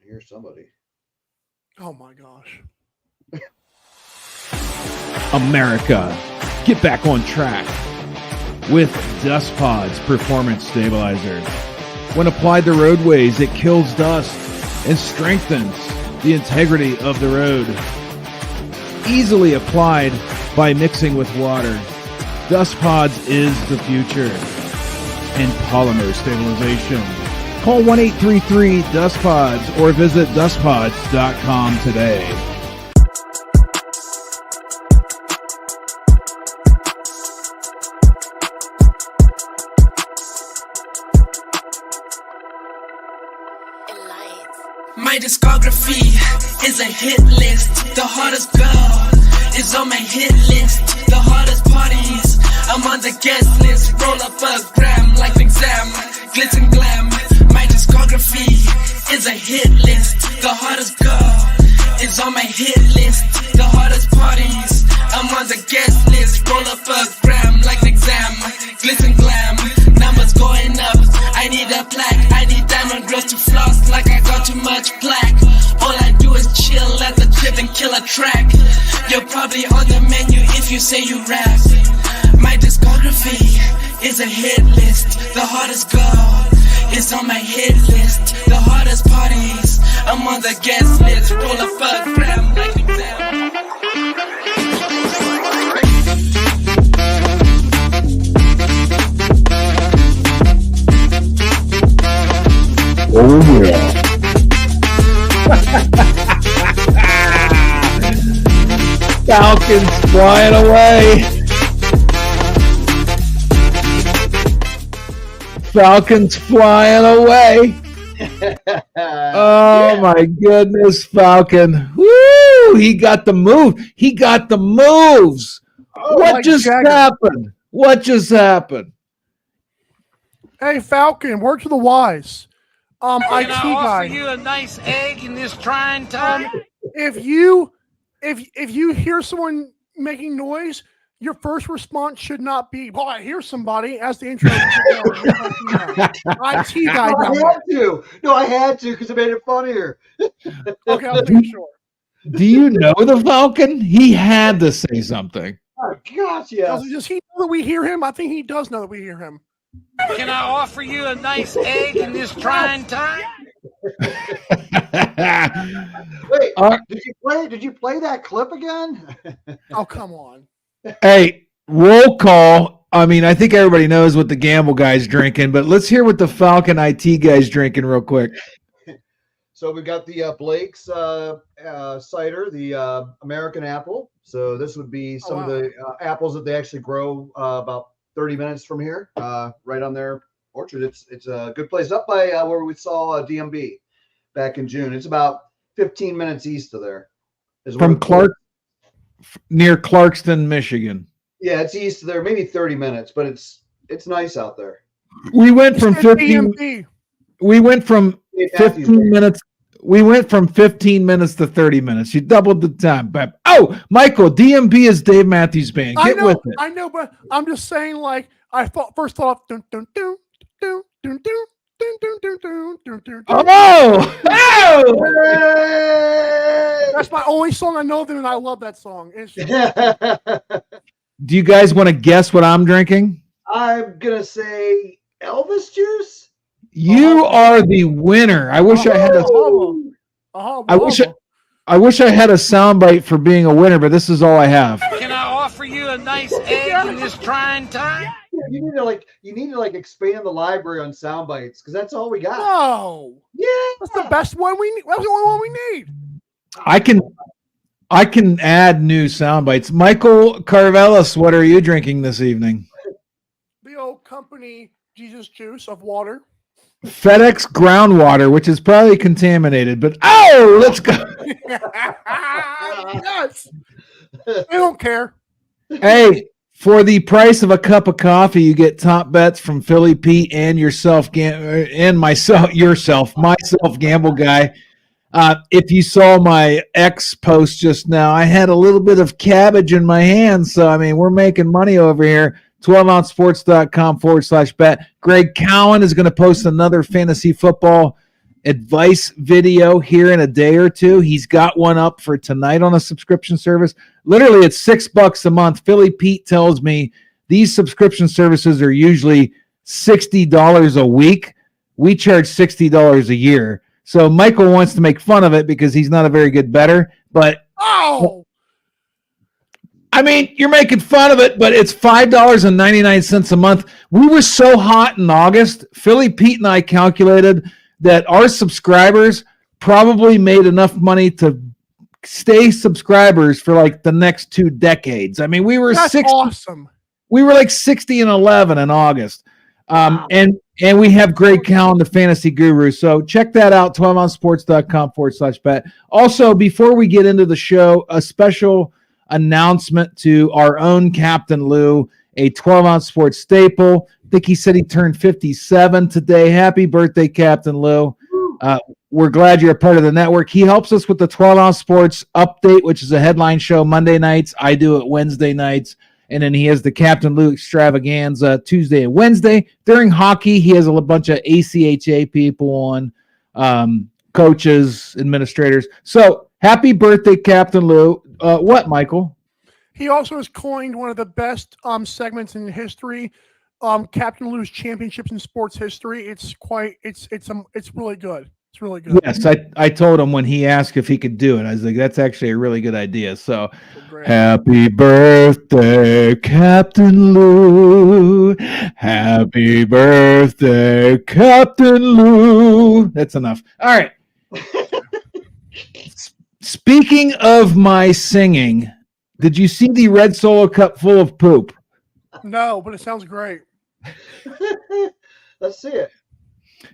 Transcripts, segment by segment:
Here's somebody. Oh my gosh. America, get back on track with Dust Pod's Performance Stabilizer. When applied to roadways, it kills dust and strengthens the integrity of the road. Easily applied by mixing with water. Dust Pods is the future in polymer stabilization. Call 1-833-DUST-PODS or visit dustpods.com today. My discography is a hit list. The hottest girl is on my hit list. The hottest parties, I'm on the guest list. Roll up a gram like an exam, glitz and glam. My discography is a hit list. The hottest girl is on my hit list. The hottest parties, I'm on the guest list. Roll up a gram like an exam, glitz and glam. Numbers going up, I need a plaque. I need diamond girls to floss like I got too much plaque. All I do is chill at the crib and kill a track. You're probably on the menu if you say you rap. My discography is a hit list. The hottest girl is on my hit list. The hottest parties, I'm on the guest list. Roll a fuck gram like an exam. Oh yeah. Falcons flying away. Falcons flying away. Oh my goodness, Falcon. Woo! He got the move. He got the moves. What just happened? What just happened? Hey, Falcon, word to the wise. Can IT I guy. offer you a nice egg in this trying time? If you hear someone making noise, your first response should not be, "Well, I hear somebody." As the intro. IT guy. I had to because it made it funnier. Okay, I'll make sure. Do you know the Falcon? He had to say something. Oh gosh, yes. Does he know that we hear him? I think he does know that we hear him. Can I offer you a nice egg in this trying time? Wait, did you play that clip again? Oh, come on. Hey, roll call. I mean, I think everybody knows what the Gamble guy's drinking, but let's hear what the Falcon IT guy's drinking real quick. So we got the Blake's cider, the American apple. So this would be some of the apples that they actually grow about 30 minutes from here, right on their orchard. It's a good place up by where we saw DMB back in June. It's about 15 minutes east of there. From near Clarkston, Michigan. Yeah, it's east of there, maybe 30 minutes, but it's nice out there. We went from 15. DMB. We went from 15 minutes. We went from 15 minutes to 30 minutes. You doubled the time. But Michael, DMB is Dave Matthews Band. Get with it. I know, but I'm just saying. Like I first thought. Dun, dun, dun, dun, dun, dun, dun, dun, dun, dun, dun, dun. Oh! That's my only song I know of them, and I love that song. Do you guys want to guess what I'm drinking? I'm gonna say Elvis juice. You are the winner. I wish I had a. I wish I had a soundbite for being a winner, but this is all I have. Can I offer you a nice egg in this trying time? You need to expand the library on sound bites because that's all we got. No. Yeah. That's the best one we need. That's the only one we need. I can add new sound bites. Michael Carvelis, what are you drinking this evening? The old company Jesus Juice of water. FedEx groundwater, which is probably contaminated, but let's go. Yes. I don't care. Hey, for the price of a cup of coffee, you get top bets from Philly Pete and myself, Gamble Guy. If you saw my X post just now, I had a little bit of cabbage in my hand. So, I mean, we're making money over here. 12ouncesports.com/bet. Greg Cowan is going to post another fantasy football advice video here in a day or two. He's got one up for tonight on a subscription service. Literally, it's $6 a month. Philly Pete tells me these subscription services are usually $60 a week. We charge $60 a year. So Michael wants to make fun of it because he's not a very good bettor. But I mean, you're making fun of it, but it's $5.99 a month. We were so hot in August. Philly Pete and I calculated that our subscribers probably made enough money to stay subscribers for like the next 2 decades. I mean, we were awesome. We were like 60 and 11 in August. And we have Greg Cowan, the fantasy guru. So check that out, 12ouncesports.com/bet. Also, before we get into the show, a special announcement to our own Captain Lou, a 12-ounce sports staple. I think he said he turned 57 today. Happy birthday, Captain Lou. We're glad you're a part of the network. He helps us with the 12-ounce sports update, which is a headline show Monday nights. I do it Wednesday nights. And then he has the Captain Lou extravaganza Tuesday and Wednesday. During hockey, he has a bunch of ACHA people on, coaches, administrators. So happy birthday, Captain Lou. What, Michael? He also has coined one of the best segments in history, Captain Lou's Championships in Sports History. It's really good. It's really good. Yes, I told him when he asked if he could do it. I was like, that's actually a really good idea. So happy birthday, Captain Lou. Happy birthday, Captain Lou. That's enough. All right. Speaking of my singing, did you see the red Solo cup full of poop? No, but it sounds great. Let's see it.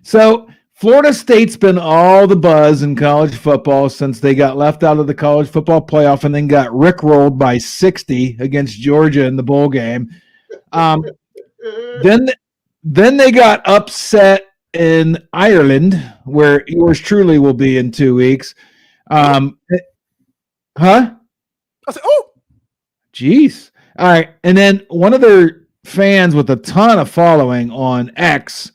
So Florida State's been all the buzz in college football since they got left out of the college football playoff and then got rickrolled by 60 against Georgia in the bowl game. Then they got upset in Ireland, where yours truly will be in 2 weeks. Huh? I said, oh, jeez. All right. And then one of their fans with a ton of following on X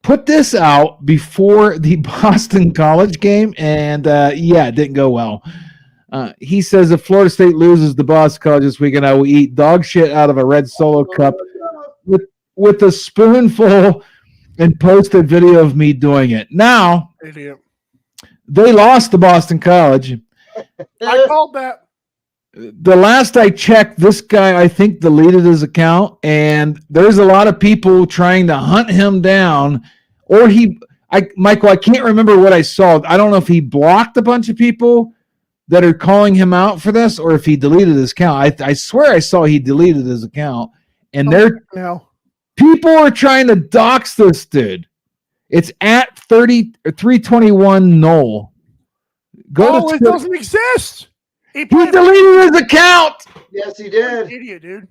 put this out before the Boston College game, and it didn't go well. He says if Florida State loses the Boston College this weekend, I will eat dog shit out of a red Solo cup with a spoonful and post a video of me doing it. Now, idiot. They lost to Boston College. I called that. The last I checked, this guy, I think, deleted his account, and there's a lot of people trying to hunt him down. Or Michael, I can't remember what I saw. I don't know if he blocked a bunch of people that are calling him out for this, or if he deleted his account. I swear I saw he deleted his account, and people are trying to dox this dude. It's at 321 Noel. It doesn't exist. He deleted his account. Yes, he did. Idiot, dude.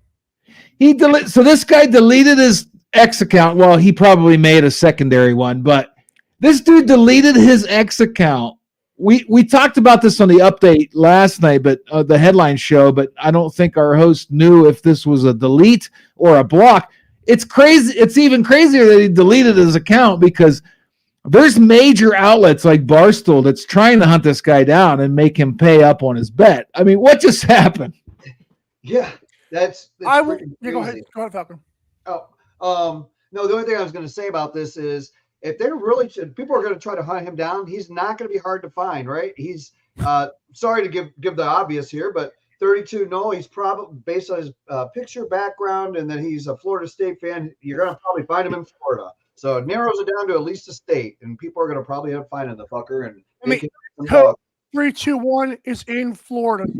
So this guy deleted his X account. Well, he probably made a secondary one, but this dude deleted his X account. We talked about this on the update last night, but the headline show, but I don't think our host knew if this was a delete or a block. It's crazy. It's even crazier that he deleted his account because there's major outlets like Barstool that's trying to hunt this guy down and make him pay up on his bet. I mean, what just happened? Yeah, that's go ahead. Go ahead, Falcon. No, the only thing I was going to say about this is if they're really people are going to try to hunt him down, he's not going to be hard to find, right? He's sorry to give the obvious here, but 32, no, he's probably based on his picture background and then he's a Florida State fan. You're going to probably find him in Florida. So it narrows it down to at least a state, and people are going to probably end up finding the fucker. And 321 is in Florida.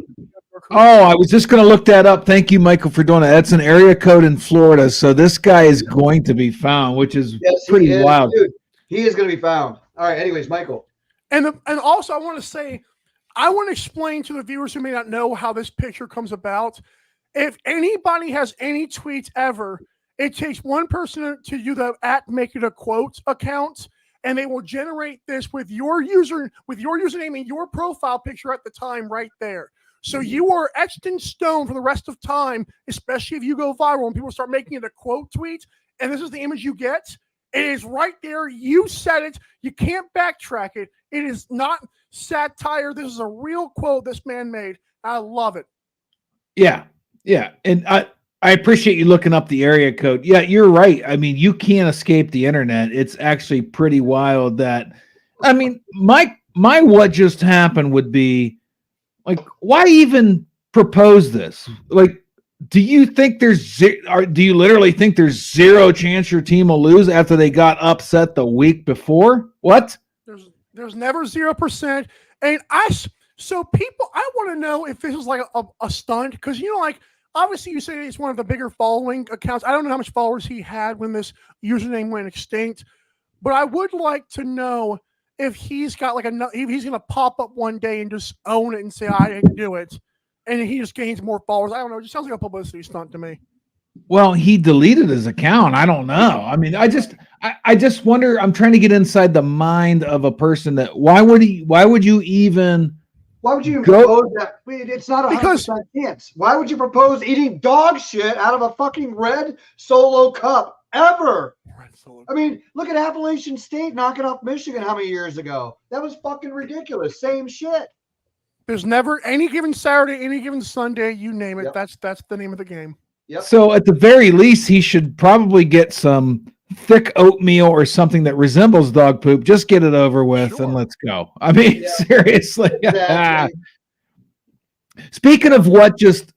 Oh, I was just going to look that up. Thank you, Michael, for doing that. That's an area code in Florida, so this guy is going to be found, which is pretty wild. Dude, he is going to be found. All right. Anyways, Michael. And also, I want to say, I want to explain to the viewers who may not know how this picture comes about. If anybody has any tweets ever, it takes one person to do the @MakeItAQuote account, and they will generate this with your username and your profile picture at the time right there. So you are etched in stone for the rest of time, especially if you go viral and people start making it a quote tweet, and this is the image you get. It is right there. You said it. You can't backtrack it. It is not satire. This is a real quote this man made. I love it. Yeah. And I appreciate you looking up the area code. Yeah, you're right. I mean, you can't escape the internet. It's actually pretty wild that, I mean, my what just happened would be like, why even propose this? Like, do you think do you literally think there's zero chance your team will lose after they got upset the week before? What? There's never 0%. And so people, I want to know if this is like a stunt, because like obviously you say it's one of the bigger following accounts. I don't know how much followers he had when this username went extinct, but I would like to know if he's got like if he's going to pop up one day and just own it and say, I didn't do it. And he just gains more followers. I don't know. It just sounds like a publicity stunt to me. Well, he deleted his account. I don't know. I mean, I just wonder. I'm trying to get inside the mind of a person that why would you even propose that? It's not 100% chance. Why would you propose eating dog shit out of a fucking red Solo cup ever? I mean, look at Appalachian State knocking off Michigan how many years ago? That was fucking ridiculous. Same shit. There's never any given Saturday, any given Sunday, you name it. Yep. That's the name of the game. Yep. So at the very least, he should probably get some thick oatmeal or something that resembles dog poop. Just get it over with and let's go. I mean, seriously. Exactly. Speaking of what just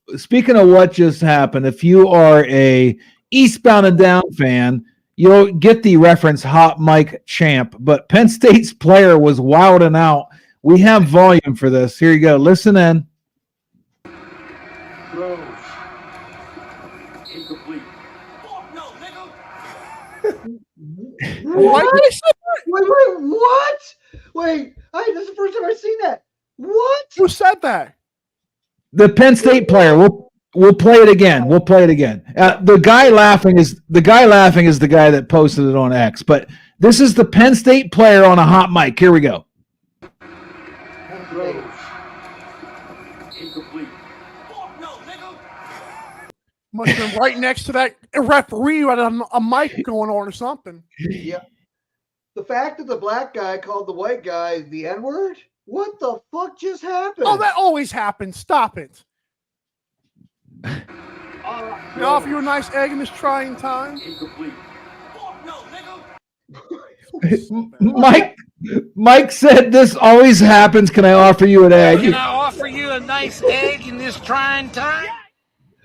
happened, if you are a Eastbound and Down fan, you'll get the reference hot mic champ, but Penn State's player was wilding out. We have volume for this. Here you go. Listen in. Throws. Incomplete. Oh, no, nigga. What? What? Wait, this is the first time I've seen that. What? Who said that? The Penn State player. We'll play it again. The guy laughing is the guy that posted it on X. But this is the Penn State player on a hot mic. Here we go. Throws. Incomplete. Oh, no, nigga. Must have been right next to that referee who had a mic going on or something. Yeah. The fact that the black guy called the white guy the N-word? What the fuck just happened? Oh, that always happens. Stop it. Can I offer you a nice egg in this trying time? Incomplete. Oh, no, nigga. Mike said this always happens. Can I offer you an egg? Can I offer you a nice egg in this trying time?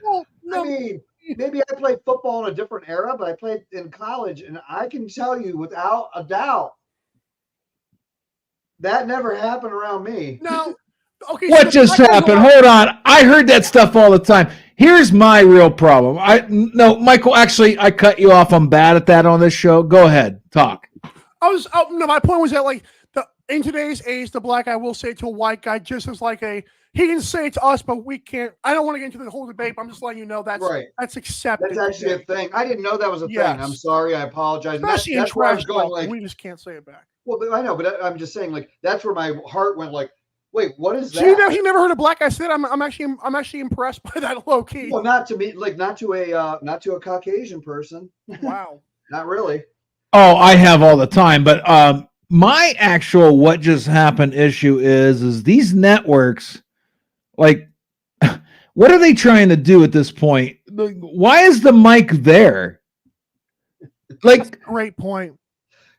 No. I mean, maybe I played football in a different era, but I played in college, and I can tell you without a doubt that never happened around me. No. Okay. What just happened? Hold on. I heard that stuff all the time. Here's my real problem. Michael, actually, I cut you off. I'm bad at that on this show. Go ahead. Talk. My point was that like in today's age, the black guy will say to a white guy just as like he can say it to us, but we can't. I don't want to get into the whole debate, but I'm just letting you know that's right. That's accepted. That's actually a thing. I didn't know that was a thing. I'm sorry. I apologize. Especially in trash talk, we just can't say it back. Well, but I know, but I'm just saying, like, that's where my heart went. Like, wait, what is that? So he never heard a black guy say it. I'm actually impressed by that low key. Well, not to me, like not to a Caucasian person. Wow. Not really. Oh, I have all the time, but my actual what just happened issue is these networks, like, what are they trying to do at this point? Why is the mic there? Like, that's a great point.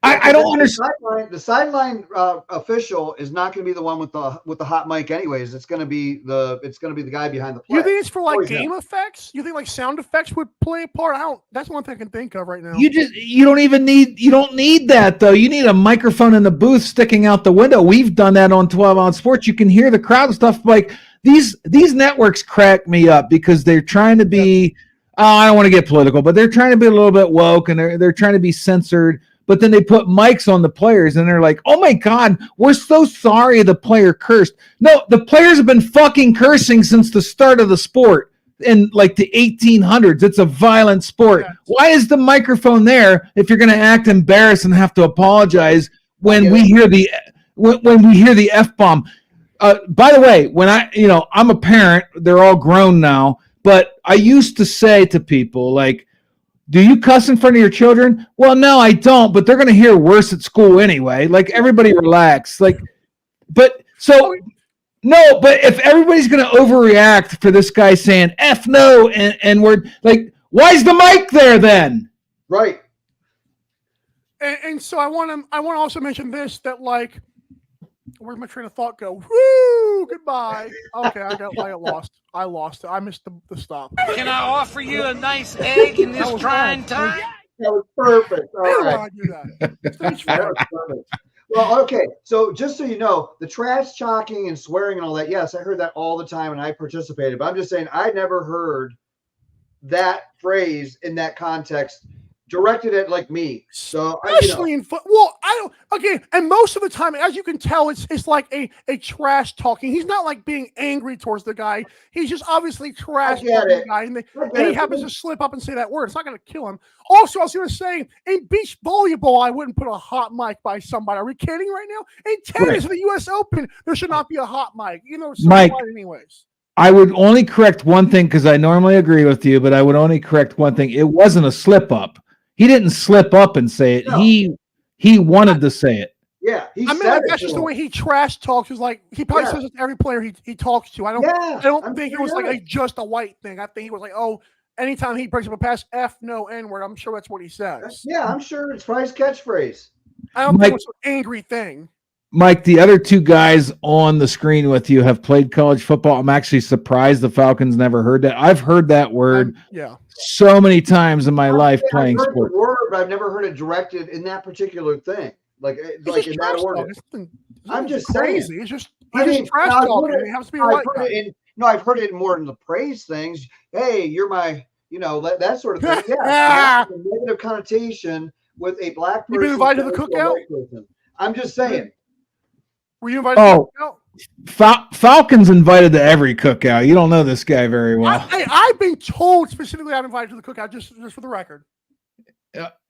I don't understand. The sideline official is not going to be the one with the hot mic, anyways. It's going to be the guy behind the play. You think it's for like game effects? You think like sound effects would play a part? That's one thing I can think of right now. You don't need that though. You need a microphone in the booth sticking out the window. We've done that on 12 Ounce Sports. You can hear the crowd and stuff. Like these networks crack me up because they're trying to be. I don't want to get political, but they're trying to be a little bit woke and they're trying to be censored. But then they put mics on the players and they're like, oh my God, we're so sorry the player cursed. No, the players have been fucking cursing since the start of the sport in like the 1800s. It's a violent sport. Yeah. Why is the microphone there if you're going to act embarrassed and have to apologize when we hear the F-bomb? By the way, when I'm a parent, they're all grown now, but I used to say to people like, do you cuss in front of your children? Well, no, I don't, but they're going to hear worse at school anyway. Like, everybody relax. Like, but so no, but if everybody's going to overreact for this guy saying F no and word, like, why's the mic there then? Right. And so I want to also mention this, that like, where'd my train of thought go? Woo! Goodbye. Okay, I got lost. I lost it. I missed the stop. Can I offer you a nice egg in this That was trying bad. time? That was perfect. All Why do right. I do that? Stage That fright. was perfect. Well, okay. So just so you know, the trash talking and swearing and all that, yes, I heard that all the time and I participated. But I'm just saying I never heard that phrase in that context directed at like me. So Especially in foot. Well, I don't. Okay, and most of the time, as you can tell, it's like a trash talking. He's not like being angry towards the guy. He's just obviously trash I get talking it. the guy, and I get he it. happens to slip up and say that word. It's not going to kill him. Also, I was going to say, in beach volleyball, I wouldn't put a hot mic by somebody. Are we kidding right now? In tennis, in the U.S. Open, there should not be a hot mic. You know, so Mike, what, anyways. I would only correct one thing because I normally agree with you, but I would only correct one thing. It wasn't a slip up. He didn't slip up and say it. No. He wanted to say it. Yeah, he I mean, said like, it that's to just the him. way he trash talks. Is like he probably Yeah. says it to every player he talks to. I don't I'm think it sure was he like does. just a white thing. I think he was like, oh, anytime he breaks up a pass, F no N word. I'm sure that's what he says. Yeah, I'm sure it's probably his catchphrase. I don't Mike- think it was an angry thing. Mike, the other two guys on the screen with you have played college football. I'm actually surprised the Falcons never heard that. I've heard that word Yeah. so many times in my life playing I've heard sports. the word, but I've never heard it directed in that particular thing. Like It's like just in trash that order. talk. It's nothing- it's I'm nothing just saying. crazy. It's just I he's mean, just trash now, I've talking. heard It happens to be a I've white heard guy. it in I've heard it more in the praise things. Hey, you're my, that sort of thing. Yeah, Ah! that's a negative connotation with a black person. You been invited to the saying a cookout? white person. I'm just saying. Were you invited? Oh. To the Falcons invited to every cookout. You don't know this guy very well. I've been told specifically I'm invited to the cookout. Just for the record.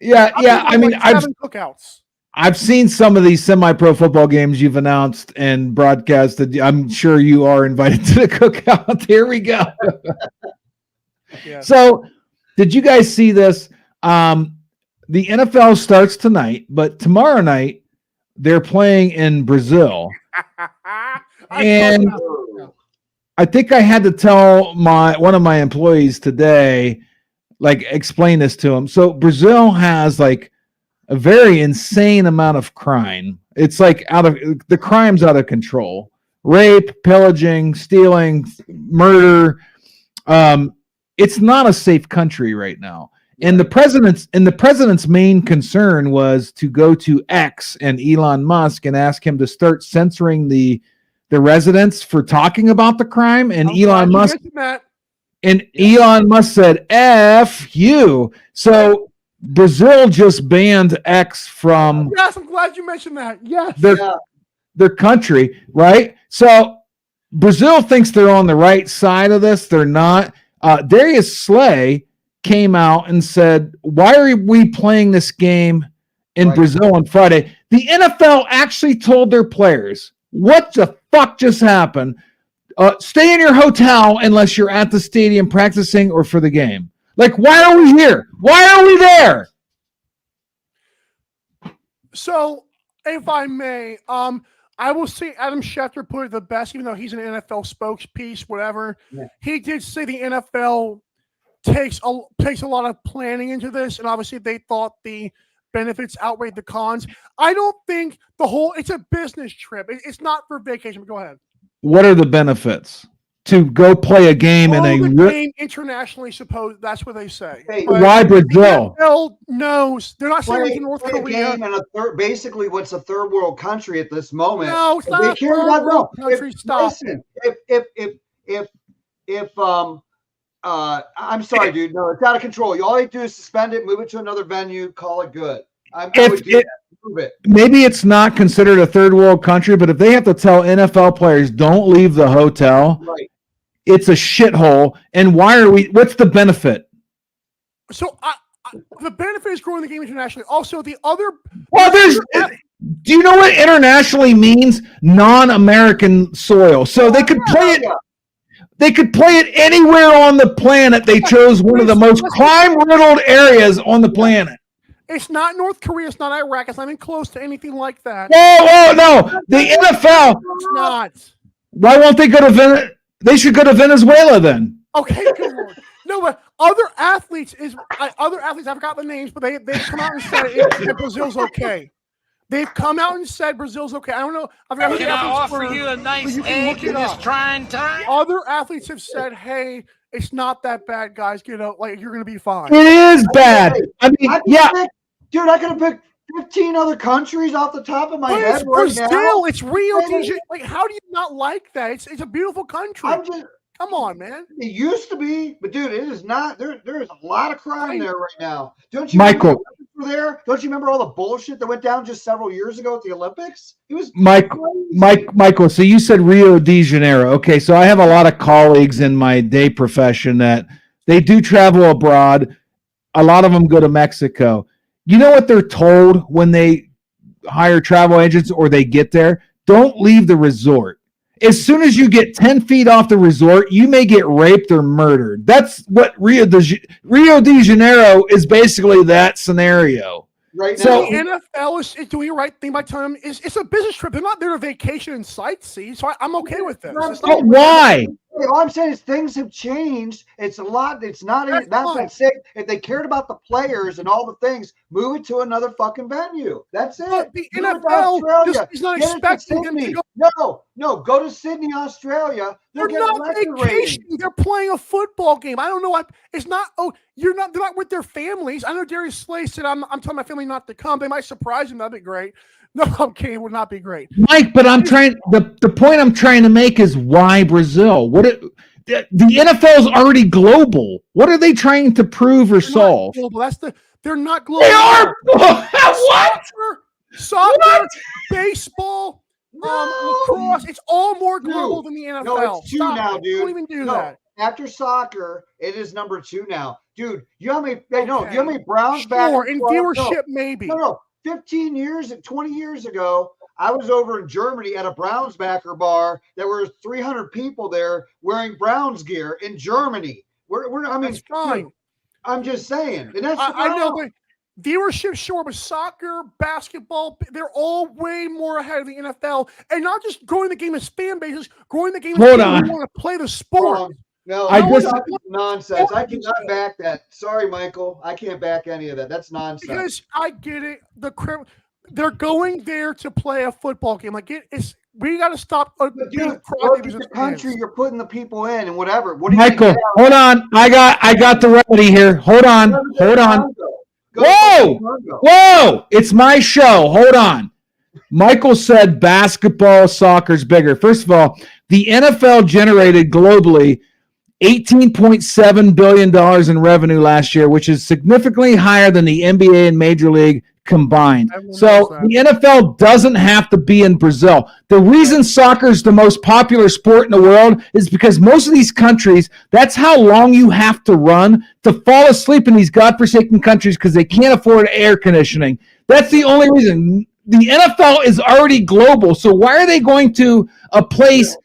Yeah. I've been I to, mean, like 7 cookouts. I've seen some of these semi-pro football games you've announced and broadcasted. I'm sure you are invited to the cookout. Here we go. Yeah. So, did you guys see this? The NFL starts tonight, but tomorrow night they're playing in Brazil. And I think I had to tell one of my employees today, like, explain this to him. So Brazil has like a very insane amount of crime. It's like the crime's out of control. Rape, pillaging, stealing, murder. It's not a safe country right now. And the president's main concern was to go to X and Elon Musk and ask him to start censoring the residents for talking about the crime. And Elon Musk said, F you. So Brazil just banned X from Yes, I'm glad you mentioned that. Yes. their country, right? So Brazil thinks they're on the right side of this. They're not. Darius Slay came out and said, why are we playing this game in Brazil on Friday? The NFL actually told their players, what the fuck just happened? Stay in your hotel unless you're at the stadium practicing or for the game. Like, why are we here? Why are we there? So, if I may, I will say Adam Schefter put it the best, even though he's an NFL spokesperson, whatever. Yeah. He did say the NFL takes a lot of planning into this, and obviously they thought the benefits outweighed the cons. I don't think it's a business trip. It's not for vacation. But go ahead. What are the benefits to go play a game in a game internationally? Suppose that's what they say. Hey, why Brazil? The NFL knows they're not saying to North Korea. Game in basically, what's a third world country at this moment? No, it's not a third world country. Stop. Listen, if I'm sorry, dude. No, it's out of control. All you do is suspend it, move it to another venue, call it good. Maybe it's not considered a third world country, but if they have to tell NFL players don't leave the hotel, it's a shithole. And what's the benefit? So the benefit is growing the game internationally. Also, the other do you know what internationally means? Non-American soil. So they could play it. They could play it anywhere on the planet. They chose one of the most crime-riddled areas on the planet. It's not North Korea. It's not Iraq. It's not even close to anything like that. Whoa, no. The NFL. It's not. Why won't they go to Venezuela? They should go to Venezuela then. Okay, good Lord. No, but other athletes, I forgot the names, but they've come out and said that Brazil's okay. They've come out and said Brazil's okay. I don't know. Can I offer you a nice egg in this trying time? Other athletes have said, "Hey, it's not that bad, guys. Get out. Like you're gonna be fine." It is bad. I mean, Dude, I could have picked 15 other countries off the top of my head. It's Brazil. It's Rio de Janeiro. Like, how do you not like that? It's a beautiful country. Come on, man. It used to be, but dude, it is not. There is a lot of crime there right now. Don't you, Michael? There? Don't you remember all the bullshit that went down just several years ago at the Olympics? It was Michael. So you said Rio de Janeiro. Okay, so I have a lot of colleagues in my day profession that they do travel abroad. A lot of them go to Mexico. You know what they're told when they hire travel agents or they get there? Don't leave the resort. As soon as you get 10 feet off the resort, you may get raped or murdered. That's what Rio de Janeiro is, basically that scenario. Right now. So the NFL is doing the right thing by telling them it's a business trip. They're not there to vacation and sightsee, so I'm okay with this. But why? All I'm saying is things have changed. It's a lot. It's not that sick. If they cared about the players and all the things, move it to another fucking venue. That's it. But the NFL is not expecting them to go. No, go to Sydney, Australia. They're not vacationing. They're playing a football game. I don't know what. It's not. Oh, you're not. They're not with their families. I know Darius Slay said, "I'm telling my family not to come." They might surprise them. That'd be great. No, I'm kidding. It would not be great, Mike. But I'm trying. The point I'm trying to make is why Brazil? The NFL is already global. What are they trying to prove or solve? They're not global. They are. What? Soccer, baseball. Lacrosse, it's all more global than the NFL. No, it's two now, dude. Don't even do that. After soccer, it is number 2 now. Dude, you know how many Browns back in viewership, maybe. No. 15 years and 20 years ago, I was over in Germany at a Browns backer bar. There were 300 people there wearing Browns gear in Germany. That's fine. I'm just saying. And that's I know, but viewership, sure, but soccer, basketball, they're all way more ahead of the NFL. And not just growing the game as fan bases, growing the game as people who want to play the sport. No, nonsense. I cannot back that. Sorry, Michael. I can't back any of that. That's nonsense. Because I get it. They're going there to play a football game. We got to stop. The country you're putting the people in and whatever. Michael, hold on. I got the remedy here. Hold on. Whoa! It's my show. Hold on. Michael said basketball, soccer's bigger. First of all, the NFL generated globally $18.7 billion in revenue last year, which is significantly higher than the NBA and Major League combined. So the NFL doesn't have to be in Brazil. The reason soccer is the most popular sport in the world is because most of these countries, that's how long you have to run to fall asleep in these godforsaken countries because they can't afford air conditioning. That's the only reason. The NFL is already global. So why are they going to a place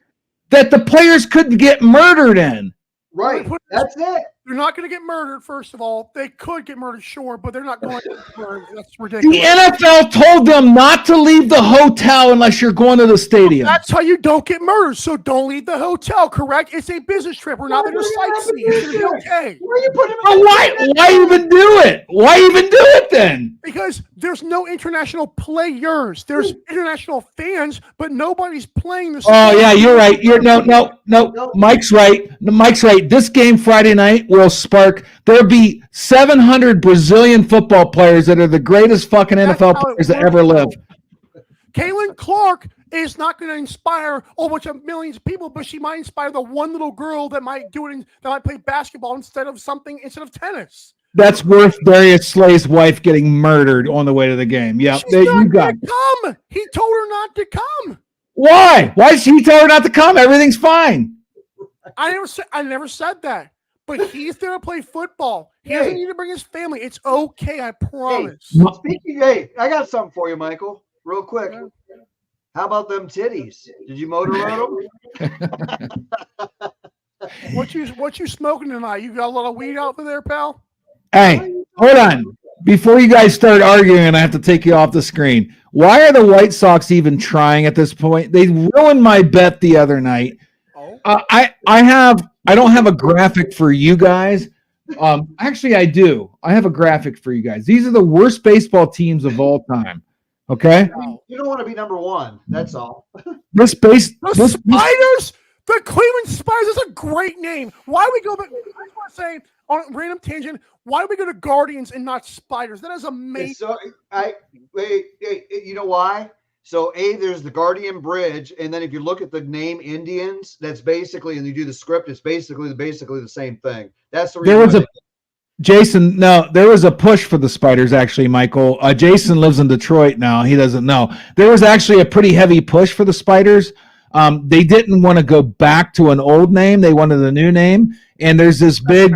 that the players could get murdered in? Right. That's it. They're not going to get murdered, first of all. They could get murdered, sure, but they're not going to get murdered. That's ridiculous. The NFL told them not to leave the hotel unless you're going to the stadium. That's how you don't get murdered, so don't leave the hotel, correct? It's a business trip. We're not there to sightsee. It's going to be okay. Why even do it? Why even do it then? Because there's no international players. There's international fans, but nobody's playing the sport. Oh, yeah, you're right. No. Mike's right. This game Friday night will spark. There'll be 700 Brazilian football players that are the greatest fucking NFL players that ever lived. Caitlin Clark is not going to inspire a bunch of millions of people, but she might inspire the one little girl that might play basketball instead of tennis. That's worth Darius Slay's wife getting murdered on the way to the game. Yeah, you got to come. He told her not to come. Why? Why did he tell her not to come? Everything's fine. I never said that. But he's there to play football. He doesn't need to bring his family. It's okay, I promise. I got something for you, Michael, real quick. How about them titties? Did you motor on them? What you smoking tonight? You got a lot of weed out there, pal? Hey, hold on. Before you guys start arguing, and I have to take you off the screen. Why are the White Sox even trying at this point? They ruined my bet the other night. Oh, I don't have a graphic for you guys. Actually, I do. I have a graphic for you guys. These are the worst baseball teams of all time. Okay, You don't want to be number one. That's all. this base. the Spiders. The Cleveland Spiders is a great name. Why we go back? I just want to say on a random tangent. Why do we go to Guardians and not Spiders? That is amazing. So you know why? So there's the Guardian Bridge, and then if you look at the name Indians, that's basically, and you do the script, it's basically the same thing. That's the reason. There was Jason. No, there was a push for the Spiders. Actually, Michael. Jason lives in Detroit now. He doesn't know. There was actually a pretty heavy push for the Spiders. They didn't want to go back to an old name. They wanted a new name. And there's this big.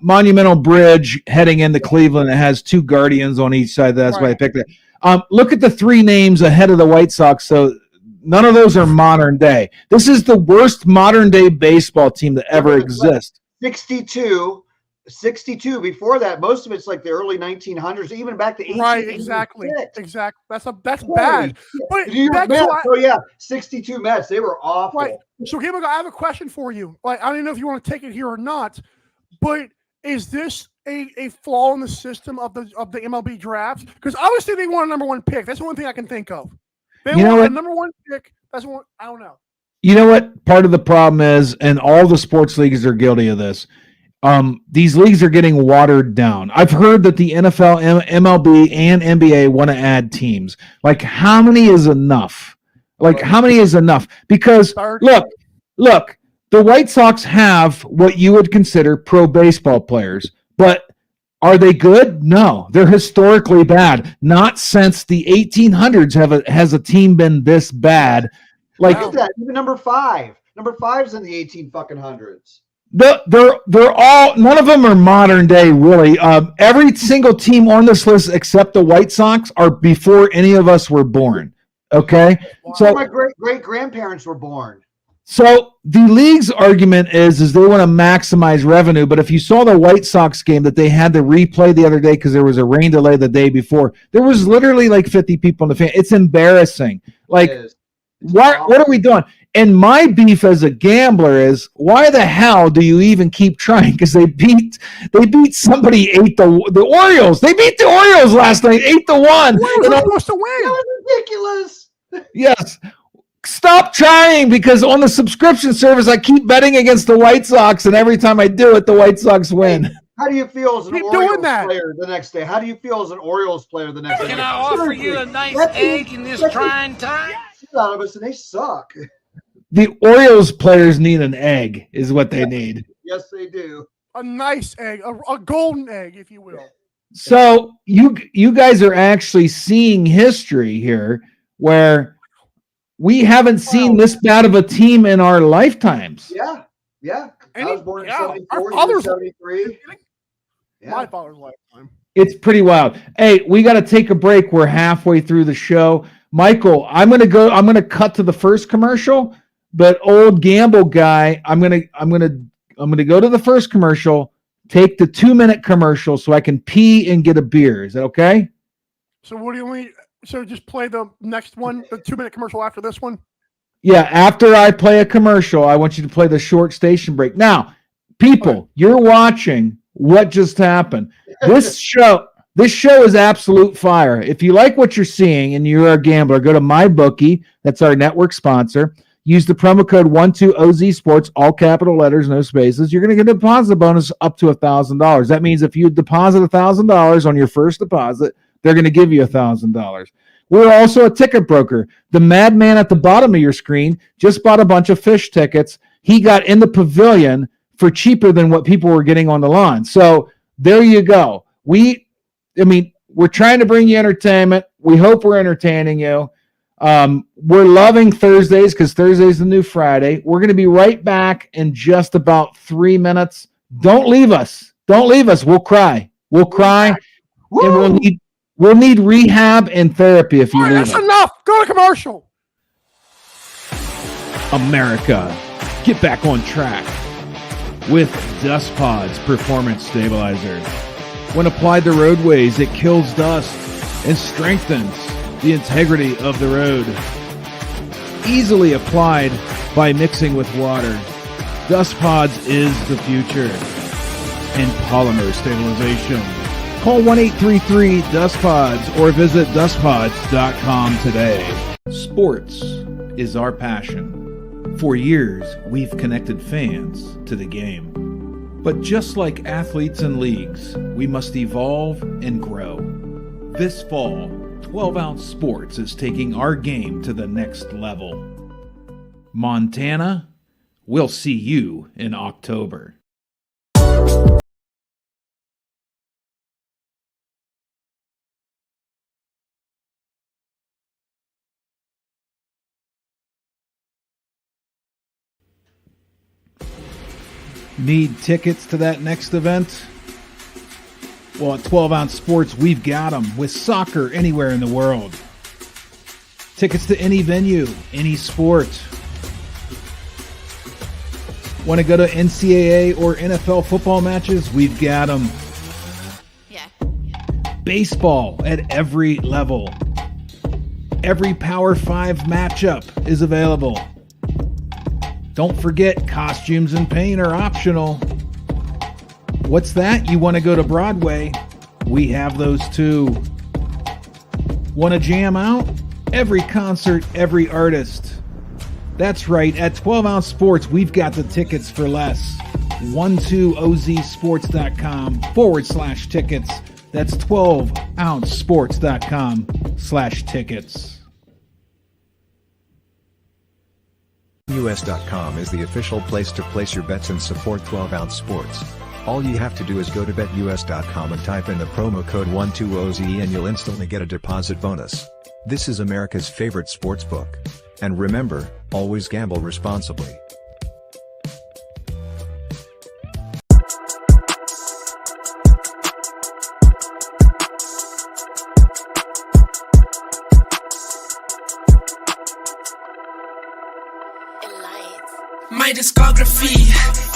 Monumental bridge heading into Cleveland that has two Guardians on each side. That's why I picked it. Look at the three names ahead of the White Sox. So none of those are modern day. This is the worst modern day baseball team that ever exists. 62. Before that, most of it's like the early 1900s, even back to 18. Right, exactly. That's bad. But 62 Mets. They were awful. Right. So, Gabriel, I have a question for you. Like, I don't know if you want to take it here or not, but is this a flaw in the system of the MLB draft? Because obviously they want a number one pick. That's the one thing I can think of. They want a number one pick. That's one. I don't know. You know what? Part of the problem is, and all the sports leagues are guilty of this. These leagues are getting watered down. I've heard that the NFL, MLB, and NBA want to add teams. Like, how many is enough? Because look, the White Sox have what you would consider pro baseball players, but are they good? No, they're historically bad. Not since the 1800s has a team been this bad. Like that, even number 5. Number 5's in the 18 fucking hundreds. They're all, none of them are modern day, really. Every single team on this list except the White Sox are before any of us were born. Okay, so my great grandparents were born. So the league's argument is they want to maximize revenue. But if you saw the White Sox game that they had to replay the other day because there was a rain delay the day before, there was literally like 50 people in the fan. It's embarrassing. Like, what are we doing? And my beef as a gambler is, why the hell do you even keep trying? Because they beat somebody, the Orioles. They beat the Orioles last night, 8-1. We're supposed to win. That was ridiculous. Yes. Stop trying, because on the subscription service, I keep betting against the White Sox, and every time I do it, the White Sox win. How do you feel as an Orioles player the next day? How do you feel as an Orioles player the next day? Can I offer you a nice egg in this trying time? Out of us, and they suck. The Orioles players need an egg, is what they need. Yes, they do. A nice egg, a golden egg, if you will. So you guys are actually seeing history here, where we haven't seen this bad of a team in our lifetimes. Yeah. I was born in 74, you were 73. My father's lifetime. It's pretty wild. Hey, we got to take a break. We're halfway through the show. Michael, I'm going to cut to the first commercial, but old Gamble guy, I'm going to go to the first commercial, take the 2-minute commercial so I can pee and get a beer. Is that okay? So what do you mean? So just play the next one, the 2-minute commercial after this one? Yeah, after I play a commercial, I want you to play the short station break. Now, people, you're watching what just happened. This show is absolute fire. If you like what you're seeing and you're a gambler, go to MyBookie. That's our network sponsor. Use the promo code 12OZ Sports, all capital letters, no spaces. You're going to get a deposit bonus up to $1,000. That means if you deposit $1,000 on your first deposit, they're going to give you $1,000. We're also a ticket broker. The madman at the bottom of your screen just bought a bunch of fish tickets. He got in the pavilion for cheaper than what people were getting on the lawn. So there you go. We're trying to bring you entertainment. We hope we're entertaining you. We're loving Thursdays because Thursday's the new Friday. We're going to be right back in just about 3 minutes. Don't leave us. We'll cry. And we'll need rehab and therapy if you leave us. That's enough. Go to commercial. America, Get back on track with Dust Pods Performance Stabilizer. When applied to roadways, it kills dust and strengthens the integrity of the road. Easily applied by mixing with water. Dust Pods is the future in polymer stabilization. Call 1-833-DUST-PODS or visit dustpods.com today. Sports is our passion. For years, we've connected fans to the game. But just like athletes and leagues, we must evolve and grow. This fall, 12-ounce Sports is taking our game to the next level. Montana, we'll see you in October. Need tickets to that next event? Well, at 12-ounce Sports, we've got them with soccer anywhere in the world. Tickets to any venue, any sport. Want to go to NCAA or NFL football matches? We've got them. Yeah. Baseball at every level. Every Power 5 matchup is available. Don't forget, costumes and paint are optional. What's that? You want to go to Broadway? We have those too. Want to jam out? Every concert, every artist. That's right, at 12-ounce Sports, we've got the tickets for less. 12ozsports.com/tickets. That's 12ouncesports.com/tickets. US.com is the official place to place your bets and support 12-ounce Sports. All you have to do is go to betus.com and type in the promo code 12OZ and you'll instantly get a deposit bonus. This is America's favorite sports book. And remember, always gamble responsibly. My discography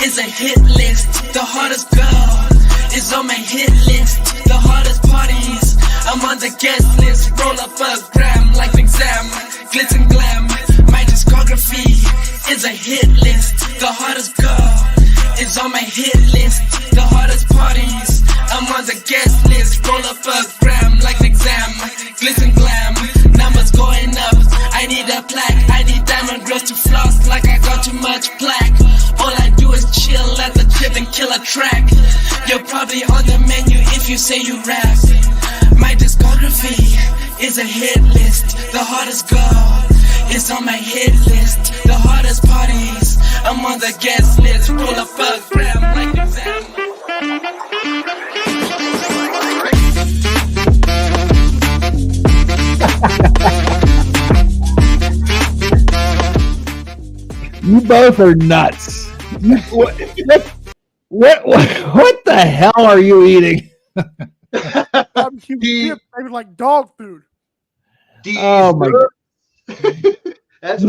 is a hit list. The hottest girl is on my hit list. The hottest parties, I'm on the guest list. Roll up a gram like an exam, glitz and glam. My discography is a hit list. The hottest girl is on my hit list. The hottest parties, I'm on the guest list. Roll up a gram like an exam, glitz and glam. Numbers going up, I need a plaque. I need diamond girls to floss like I got too much plaque. All I do is chill at the crib and kill a track. You're probably on the menu if you say you rap. My discography is a hit list. The hottest girl is on my hit list. The hottest parties, I'm on the guest list. Roll up a gram like exam. You both are nuts. What the hell are you eating? Barbecue dip, maybe like dog food. Oh my God. That's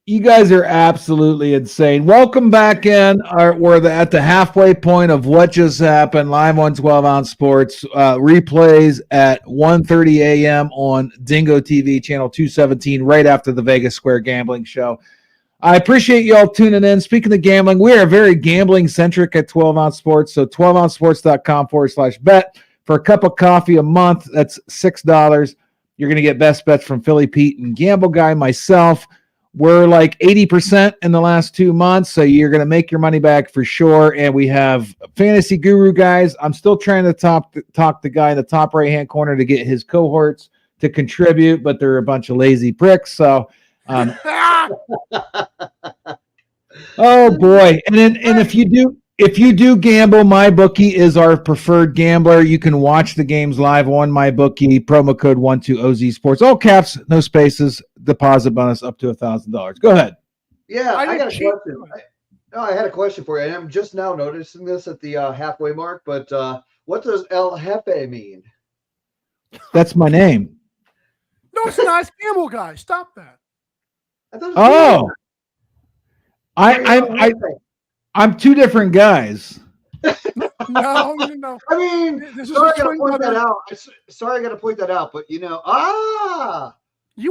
You guys are absolutely insane. Welcome back in. We're at the halfway point of what just happened live on 12-ounce Sports. Replays at 1:30 a.m. on Dingo TV, channel 217, right after the Vegas Square Gambling Show. I appreciate you all tuning in. Speaking of gambling, we are very gambling-centric at 12-ounce Sports, so 12ouncesports.com/bet. For a cup of coffee a month, that's $6. You're going to get best bets from Philly Pete and Gamble Guy, myself. We're like 80% in the last 2 months, so you're going to make your money back for sure. And we have Fantasy Guru guys. I'm still trying to talk the guy in the top right-hand corner to get his cohorts to contribute, but they're a bunch of lazy pricks. So, oh boy! And if you do gamble, MyBookie is our preferred gambler. You can watch the games live on MyBookie. Promo code 12OZ Sports. All caps, no spaces. Deposit bonus up to $1,000. Go ahead. Yeah, I got a question. I had a question for you. And I'm just now noticing this at the halfway mark, but what does El Jefe mean? That's my name. No, it's a nice Gamble Guy. Stop that. I thought it was I'm two different guys. No. I mean, This is sorry, I a got to twin point that brother. out. Sorry, I got to point that out. But You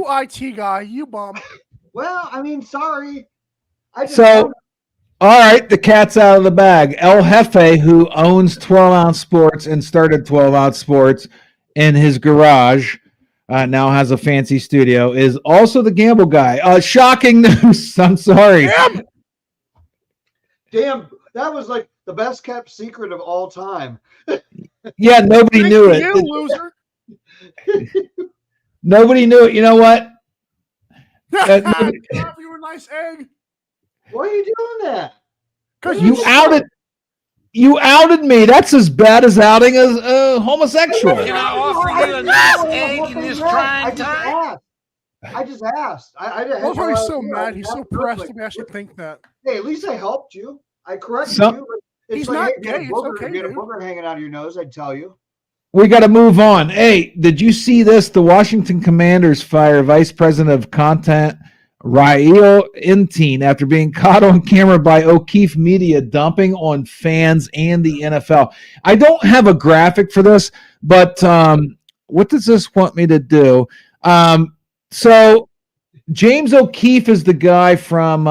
IT guy, you bum. well, I mean, sorry. I just So, all right, the cat's out of the bag. El Jefe, who owns 12-ounce sports and started 12-ounce sports in his garage, now has a fancy studio, is also the gamble guy. Shocking news. I'm sorry. damn, that was like the best kept secret of all time. Yeah, nobody Thank knew it. you, loser. Nobody knew it. You know what? Get off you a nice egg. Why are you doing that? Because You outed me. That's as bad as outing a homosexual. Can I offer you a nice egg in this trying time? I just asked. I didn't. That's why he's so mad. He's so pressed to actually think that. Hey, at least I helped you. I corrected So- you. It's He's like, not hey, you had a gay, it's booger- okay, you had a dude. booger hanging out of your nose. I'd tell you. We got to move on. Hey, did you see this? The Washington Commanders fire Vice President of Content Rael Intine after being caught on camera by O'Keefe Media dumping on fans and the NFL. I don't have a graphic for this, but what does this want me to do? So James O'Keefe is the guy from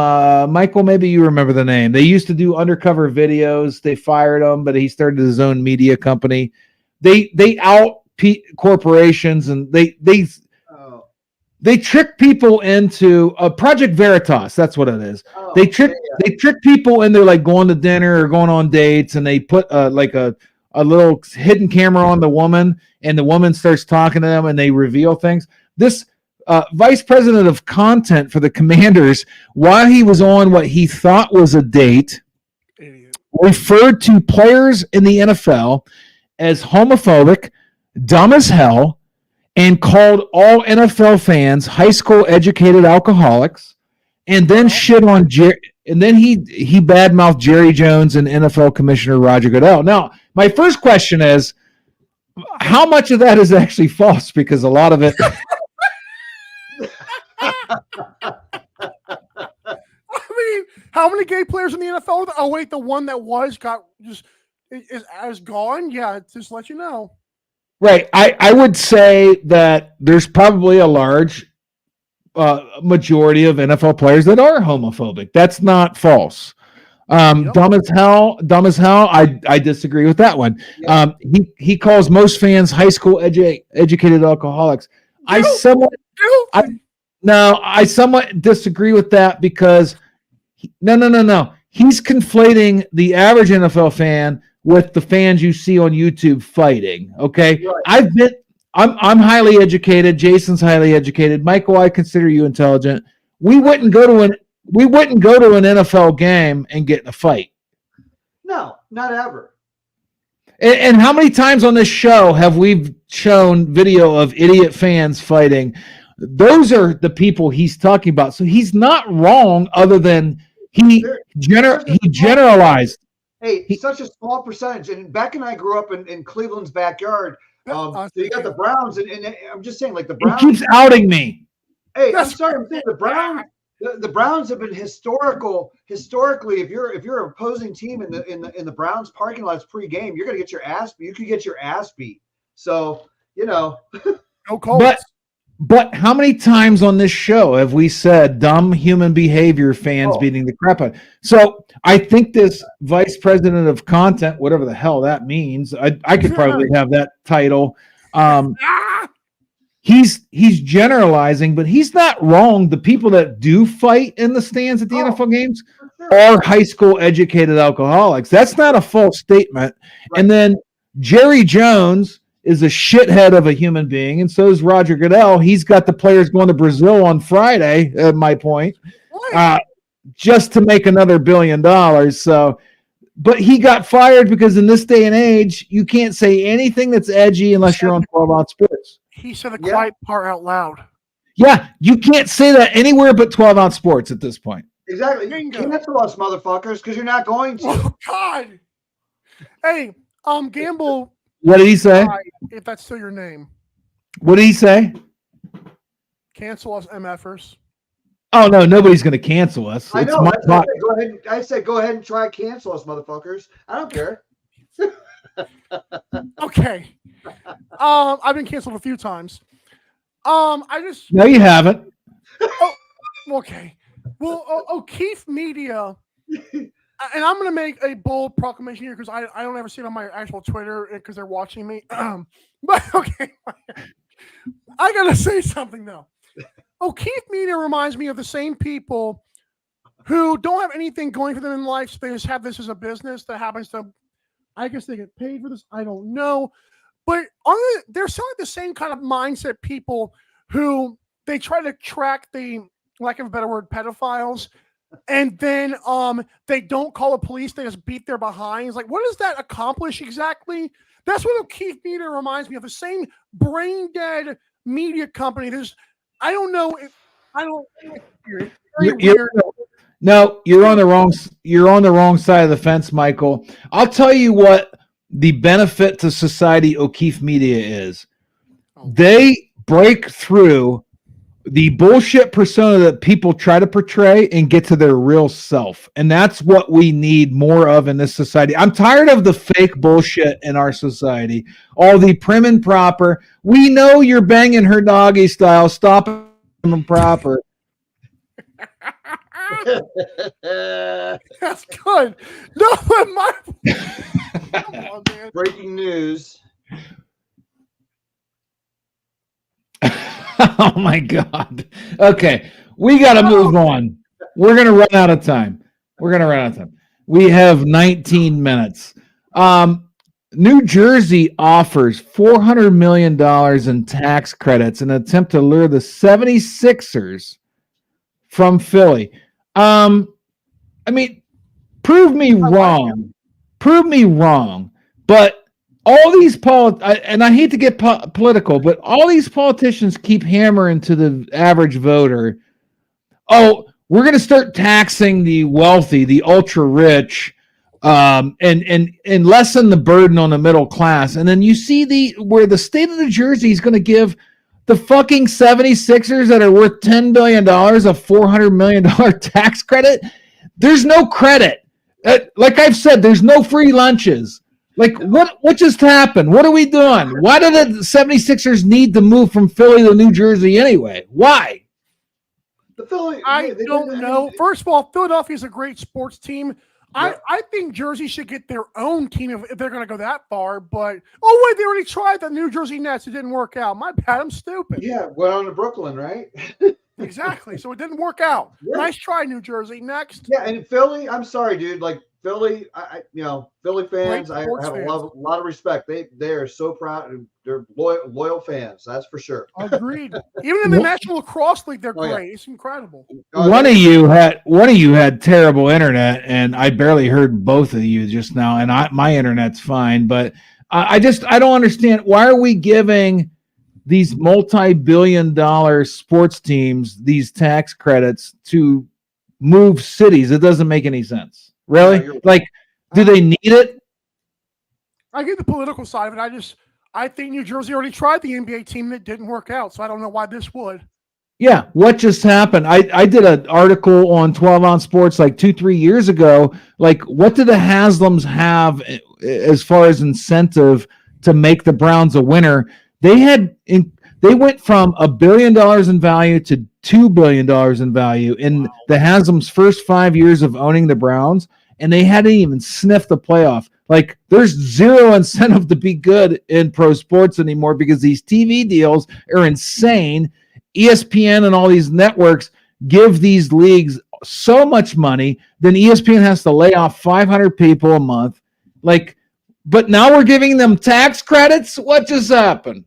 Michael. Maybe you remember the name. They used to do undercover videos. They fired him, but he started his own media company. They out corporations and they trick people into a Project Veritas. That's what it is. They trick people into like going to dinner or going on dates, and they put like a little hidden camera on the woman, and the woman starts talking to them, and they reveal things. This vice president of content for the Commanders, while he was on what he thought was a date, referred to players in the NFL as homophobic, dumb as hell, and called all NFL fans high school educated alcoholics, and then shit on and then he badmouthed Jerry Jones and NFL Commissioner Roger Goodell. Now, my first question is, how much of that is actually false? Because a lot of it. I mean, how many gay players in the NFL? Oh wait, the one that is gone. Yeah, just let you know. Right. I would say that there's probably a large majority of NFL players that are homophobic. That's not false. Dumb as hell. I disagree with that one. He calls most fans high school educated alcoholics. I somewhat disagree with that because no. He's conflating the average NFL fan with the fans you see on YouTube fighting. Okay. Right. I'm highly educated. Jason's highly educated. Michael, I consider you intelligent. We wouldn't go to an NFL game and get in a fight. No, not ever. And how many times on this show have we shown video of idiot fans fighting? Those are the people he's talking about. So he's not wrong, other than he generalized. Hey, such a small percentage. And Beck and I grew up in Cleveland's backyard. So you got the Browns, and I'm just saying, like the Browns. He keeps outing me. Hey, I'm sorry. I'm saying the Browns. The Browns have been historically. If you're an opposing team in the Browns parking lots pre-game, you're gonna get your ass beat. You could get your ass beat. So no calls. But how many times on this show have we said dumb human behavior fans beating the crap out? So I think this vice president of content, whatever the hell that means, I could probably have that title. He's generalizing, but he's not wrong. The people that do fight in the stands at the NFL games are high school educated alcoholics. That's not a false statement. Right. And then Jerry Jones is a shithead of a human being, and so is Roger Goodell. He's got the players going to Brazil on Friday, at my point, just to make another $1 billion. So, but he got fired because in this day and age, you can't say anything that's edgy unless you're on 12-ounce sports. He said the quiet part out loud. Yeah, you can't say that anywhere but 12-ounce sports at this point. Exactly. Cancel us, motherfuckers, because you're not going to. Oh, God. Hey, Gamble. What did he say? If that's still your name. What did he say? Cancel us, MFers. Oh no, nobody's going to cancel us. I It's know. my That's pod- go ahead. I said, go ahead and try and cancel us, motherfuckers. I don't care. Okay. I've been canceled a few times. I just No, you haven't. okay. Well, O'Keefe Media, and I'm going to make a bold proclamation here because I don't ever see it on my actual Twitter because they're watching me. But okay, I got to say something though. O'Keefe Media reminds me of the same people who don't have anything going for them in life, so they just have this as a business that happens to. I guess they get paid for this. I don't know, but they're still like the same kind of mindset people who they try to track the, lack of a better word, pedophiles, and then they don't call the police. They just beat their behinds. Like, what does that accomplish exactly? That's what O'Keefe Media reminds me of. The same brain dead media company. I don't know if I don't. It's very weird. No, you're on the wrong side of the fence, Michael. I'll tell you what the benefit to society O'Keefe Media is. They break through the bullshit persona that people try to portray and get to their real self. And that's what we need more of in this society. I'm tired of the fake bullshit in our society. All the prim and proper. We know you're banging her doggy style. Stop it prim and proper. That's good. No, come on, man. Breaking news. Oh my God. Okay. We got to move on. We're going to run out of time. We have 19 minutes. New Jersey offers $400 million in tax credits in an attempt to lure the 76ers from Philly. I mean, prove me wrong, but all these and I hate to get political, but all these politicians keep hammering to the average voter, oh, we're going to start taxing the wealthy, the ultra rich, and lessen the burden on the middle class. And then you see where the state of New Jersey is going to give the fucking 76ers that are worth $10 billion a $400 million tax credit. There's no credit. Like I've said, there's no free lunches. Like, what just happened? What are we doing? Why did the 76ers need to move from Philly to New Jersey anyway? Why? I don't know. First of all, Philadelphia is a great sports team. Yeah. I think Jersey should get their own team if they're going to go that far. But, oh, wait, they already tried the New Jersey Nets. It didn't work out. My bad. I'm stupid. Yeah, went on to Brooklyn, right? Exactly. So it didn't work out. Yeah. Nice try, New Jersey. Next. Yeah, and Philly, I'm sorry, dude. Like, Philly, Philly fans, I have a lot of respect. They are so proud. They're loyal fans. That's for sure. Agreed. Even in the National Lacrosse League, they're great. Yeah. It's incredible. One of you had terrible internet, and I barely heard both of you just now. And my internet's fine, but I don't understand, why are we giving these multi-billion-dollar sports teams these tax credits to move cities? It doesn't make any sense. Really? Like, do they need it? I get the political side of it. I think New Jersey already tried the NBA team that didn't work out, so I don't know why this would. Yeah, what just happened? I did an article on 12 Ounce Sports like 2-3 years ago. Like, what do the Haslams have as far as incentive to make the Browns a winner? They went from $1 billion in value to $2 billion in value in the Haslam's first 5 years of owning the Browns, and they hadn't even sniffed the playoff. Like, there's zero incentive to be good in pro sports anymore because these TV deals are insane. ESPN and all these networks give these leagues so much money, then ESPN has to lay off 500 people a month. Like, but now we're giving them tax credits? What just happened?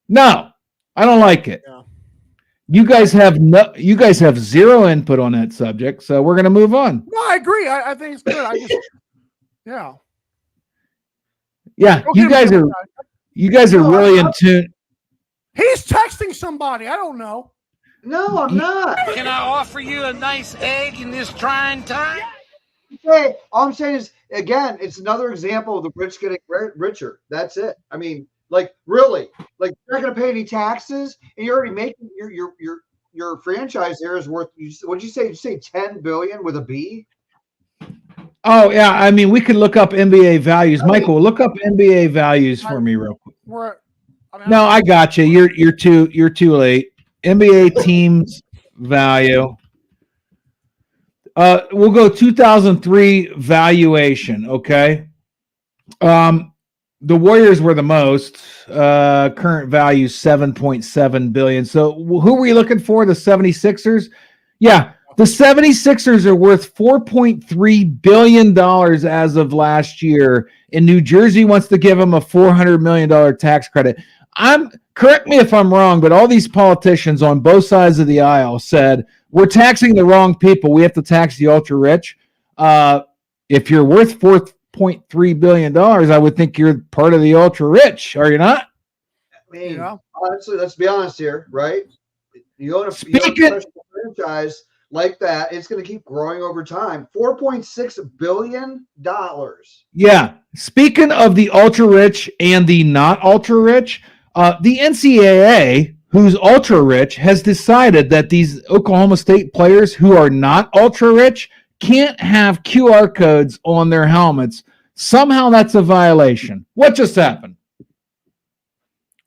No, I don't like it. Yeah. You guys have zero input on that subject, so we're going to move on. No, I agree. I think it's good. Yeah, you guys are really in tune. He's texting somebody. I don't know. No, I'm not. Can I offer you a nice egg in this trying time? Hey, all I'm saying is, again, it's another example of the rich getting richer. That's it. I mean, like, really, like, you're not going to pay any taxes, and you're already making your franchise here is worth. What did you say? Did you say 10 billion with a B? Oh yeah, I mean we could look up NBA values. Michael, look up NBA values for me real quick. No, I got you. You're too late. NBA teams value. We'll go 2003 valuation. Okay. The Warriors were the most. Current value 7.7 billion. So who were you looking for? The 76ers? Yeah. The 76ers are worth $4.3 billion as of last year, and New Jersey wants to give them a $400 million tax credit. Correct me if I'm wrong, but all these politicians on both sides of the aisle said, we're taxing the wrong people. We have to tax the ultra rich. If you're worth $4.3 billion, I would think you're part of the ultra rich, are you not? I mean, honestly, let's be honest here, right? You own a franchise like that, it's going to keep growing over time. $4.6 billion. Yeah. Speaking of the ultra rich and the not ultra rich, the NCAA, who's ultra rich, has decided that these Oklahoma State players who are not ultra rich can't have QR codes on their helmets. Somehow that's a violation. What just happened?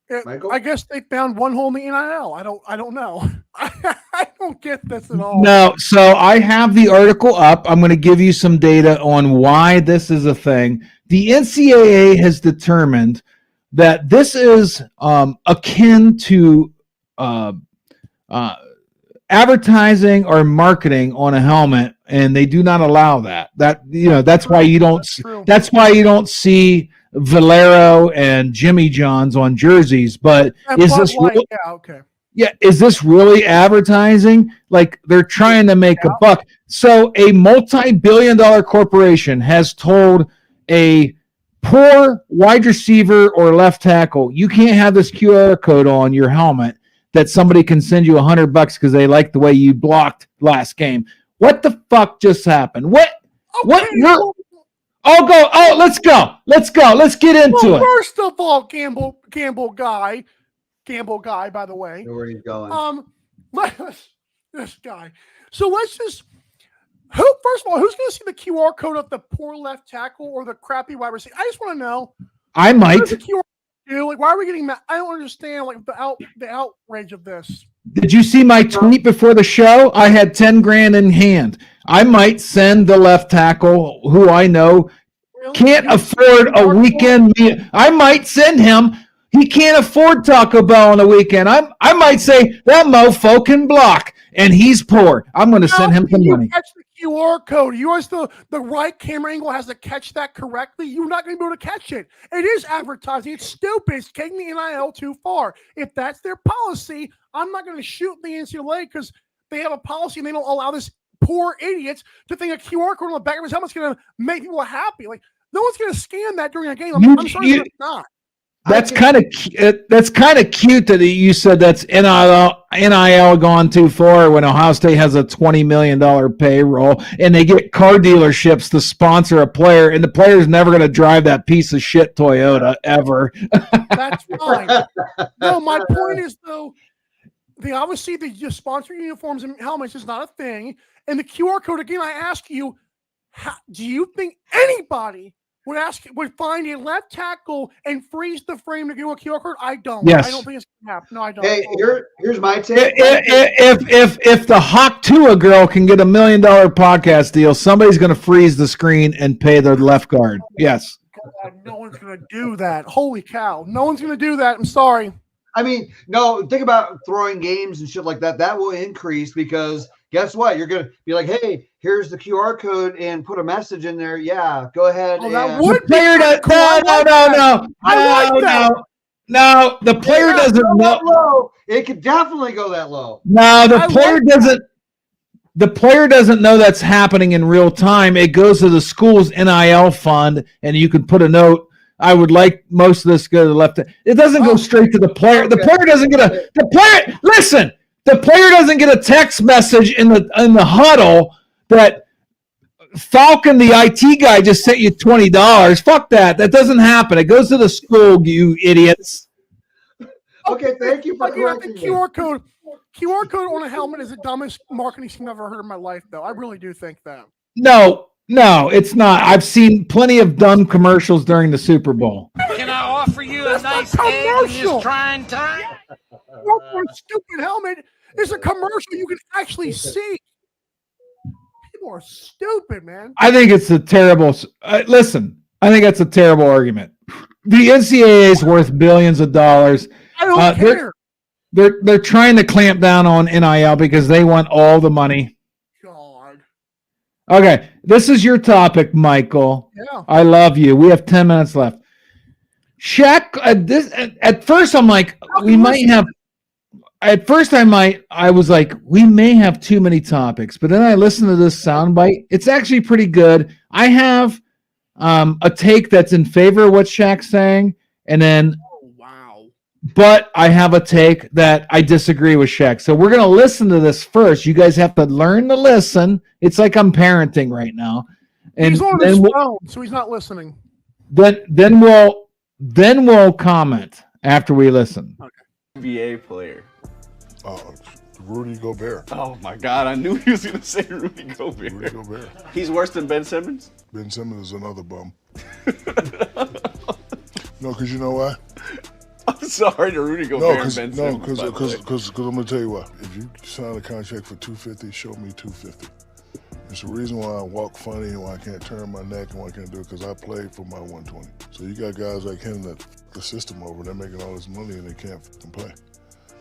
I guess they found one hole in the NIL. I don't know. I don't get this at all. No, so I have the article up. I'm going to give you some data on why this is a thing. The NCAA has determined that this is akin to advertising or marketing on a helmet, and they do not allow that. That's why you don't. That's why you don't see Valero and Jimmy John's on jerseys. But is this real? Yeah, okay. Yeah, is this really advertising? Like they're trying to make a buck. So a multi-billion-dollar corporation has told a poor wide receiver or left tackle, you can't have this QR code on your helmet that somebody can send you $100 because they like the way you blocked last game. What the fuck just happened? What? Let's go. Let's get into it. First of all, Gamble guy, by the way. Where are you going? This guy. So let's just first of all, who's going to see the QR code of the poor left tackle or the crappy wide receiver? I just want to know. I might. What does the QR do? Like, why are we getting mad? I don't understand the outrage of this. Did you see my tweet before the show? I had 10 grand in hand. I might send the left tackle who I know can't afford a weekend meal. I might send him. He can't afford Taco Bell on the weekend. I might say that mofo can block, and he's poor. I'm going to send him some money. Catch the QR code. Yours, the right camera angle has to catch that correctly. You're not going to be able to catch it. It is advertising. It's stupid. It's taking the NIL too far. If that's their policy, I'm not going to shoot the NCAA because they have a policy and they don't allow this poor idiots to think a QR code on the back of his helmet is going to make people happy. Like, no one's going to scan that during a game. I'm sorry, it's not. That's kind of cute that you said that's NIL gone too far when Ohio State has a $20 million payroll and they get car dealerships to sponsor a player, and the player's never going to drive that piece of shit Toyota ever. That's fine. No, my point is though, they obviously the sponsor uniforms and helmets is not a thing, and the QR code again. I ask you, do you think anybody would find a left tackle and freeze the frame to get a QR code? I don't. Yes. I don't think it's gonna happen. No, I don't. Hey, here's my take. If the Hawk Tua girl can get $1 million podcast deal, somebody's going to freeze the screen and pay the left guard. Yes. God, no one's going to do that. Holy cow! No one's going to do that. I'm sorry. I mean, no. Think about throwing games and shit like that. That will increase because guess what? You're going to be like, hey, here's the QR code and put a message in there. Yeah, go ahead. Oh, that would be No, the player doesn't know. It could definitely go that low. No, the player doesn't. The player doesn't know that's happening in real time. It goes to the school's NIL fund, and you can put a note. I would like most of this to go to the left. It doesn't go straight to the player. Okay. The player doesn't get listen. The player doesn't get a text message in the huddle that Falcon, the IT guy, just sent you $20. Fuck that. That doesn't happen. It goes to the school, you idiots. Okay, thank you for Looking at the correcting me. QR code. QR code on a helmet is the dumbest marketing scheme I've ever heard in my life, though. I really do think that. No, it's not. I've seen plenty of dumb commercials during the Super Bowl. Can I offer you a nice egg in commercial. this trying time? For a stupid helmet is a commercial you can actually see. People are stupid, man. I think it's a terrible. Listen, I think that's a terrible argument. The NCAA is worth billions of dollars. I don't care. They're trying to clamp down on NIL because they want all the money. God. Okay, this is your topic, Michael. Yeah. I love you. We have 10 minutes left. Shaq, at first I'm like, we might have. At first I was like, we may have too many topics, but then I listened to this soundbite. It's actually pretty good. I have a take that's in favor of what Shaq's saying, and then but I have a take that I disagree with Shaq. So we're going to listen to this first. You guys have to learn to listen. It's like I'm parenting right now. And he's on his phone, so he's not listening. Then we'll comment after we listen. Okay. NBA player. Rudy Gobert. Oh my God, I knew he was going to say Rudy Gobert. Rudy Gobert. He's worse than Ben Simmons? Ben Simmons is another bum. No, because you know why? I'm sorry to Rudy Gobert and Ben Simmons. No, because I'm going to tell you what. If you sign a contract for $250, show me $250. It's the reason why I walk funny and why I can't turn my neck and why I can't do it, because I played for my 120. So you got guys like him that the system over, they're making all this money and they can't play.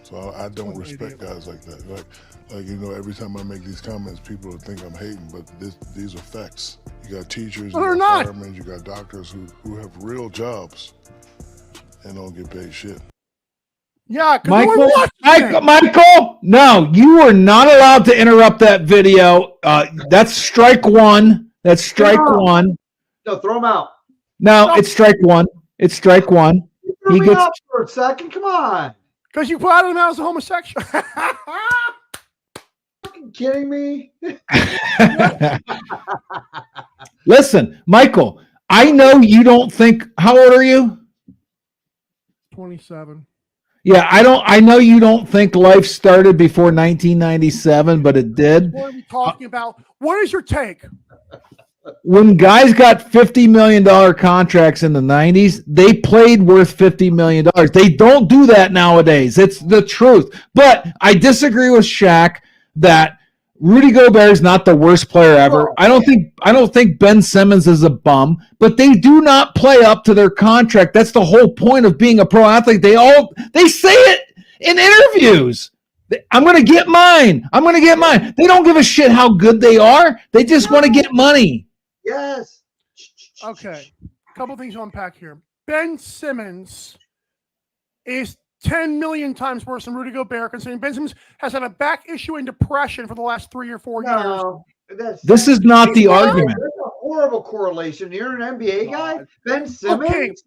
So I don't respect guys like that. Like you know, every time I make these comments, people will think I'm hating, but these are facts. You got teachers, you got firemen, you got doctors who have real jobs and don't get paid shit. Yeah, Michael, no, you are not allowed to interrupt that video. That's strike one. That's strike one. No, throw him out. No, it's strike one. It's strike one. He gets out for a second. Come on. Because you put him out as a homosexual. Fucking kidding me? Listen, Michael, I know you don't think. How old are you? 27. Yeah, I know you don't think life started before 1997, but it did. What are we talking about? What is your take? When guys got $50 million contracts in the 90s, they played worth $50 million. They don't do that nowadays. It's the truth. But I disagree with Shaq that Rudy Gobert is not the worst player ever. I don't think Ben Simmons is a bum, but they do not play up to their contract. That's the whole point of being a pro athlete. They say it in interviews. I'm going to get mine. I'm going to get mine. They don't give a shit how good they are. They just want to get money. Yes. Okay. A couple things to unpack here. Ben Simmons is 10 million times worse than Rudy Gobert, considering Ben Simmons has had a back issue and depression for the last 3 or 4 years. This is not the argument. That's a horrible correlation. You're an NBA guy? Ben Simmons?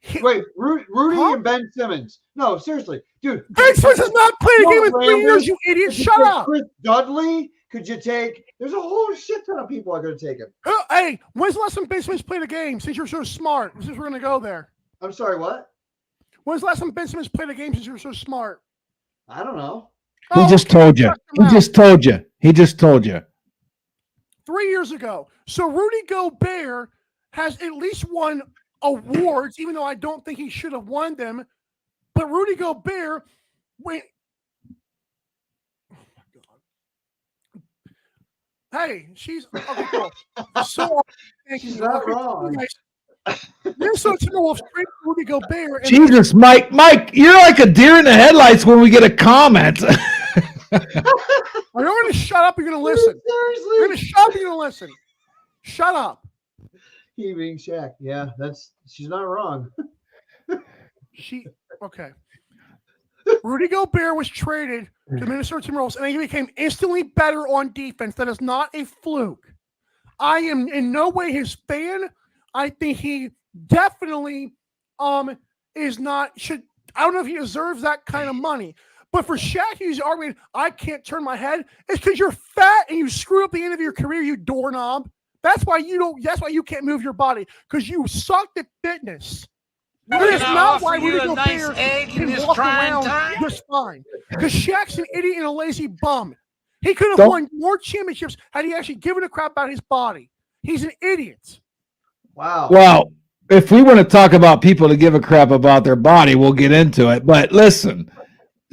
Okay. Wait, Rudy and Ben Simmons. No, seriously. Dude. Ben Simmons has not played a game in 3 years, you idiot. Shut up. Chris Dudley? Could you take? There's a whole shit ton of people are going to take him. Hey, when's the last time Ben Simmons played a game? Since you're so smart, since we're going to go there. I'm sorry, what? When's the last time Ben Simmons played a game since you're so smart? I don't know. He just told you. He just told you. He just told you. 3 years ago. So Rudy Gobert has at least won awards, even though I don't think he should have won them. But Rudy Gobert, hey, she's okay, cool. So she's not wrong. Minnesota Timberwolves traded Rudy Gobert. Jesus, Mike, you're like a deer in the headlights when we get a comment. Are you going to shut up? Or you're going to listen. Seriously, you're going to shut up. You're going to listen. Shut up. He being Shaq. Yeah, she's not wrong. Okay. Rudy Gobert was traded to Minnesota Timberwolves, and he became instantly better on defense. That is not a fluke. I am in no way his fan. I think he definitely is not should. I don't know if he deserves that kind of money. But for Shaq, he's arguing I can't turn my head. It's because you're fat and you screwed up the end of your career, you doorknob. That's why you don't. That's why you can't move your body, because you sucked at fitness. That is Can I not offer why you Rudy a Gobert nice egg in can this walk trying around time? just fine. Because Shaq's an idiot and a lazy bum. He could have Don't- won more championships had he actually given a crap about his body. He's an idiot. Wow. Well, if we want to talk about people to give a crap about their body, we'll get into it. But listen,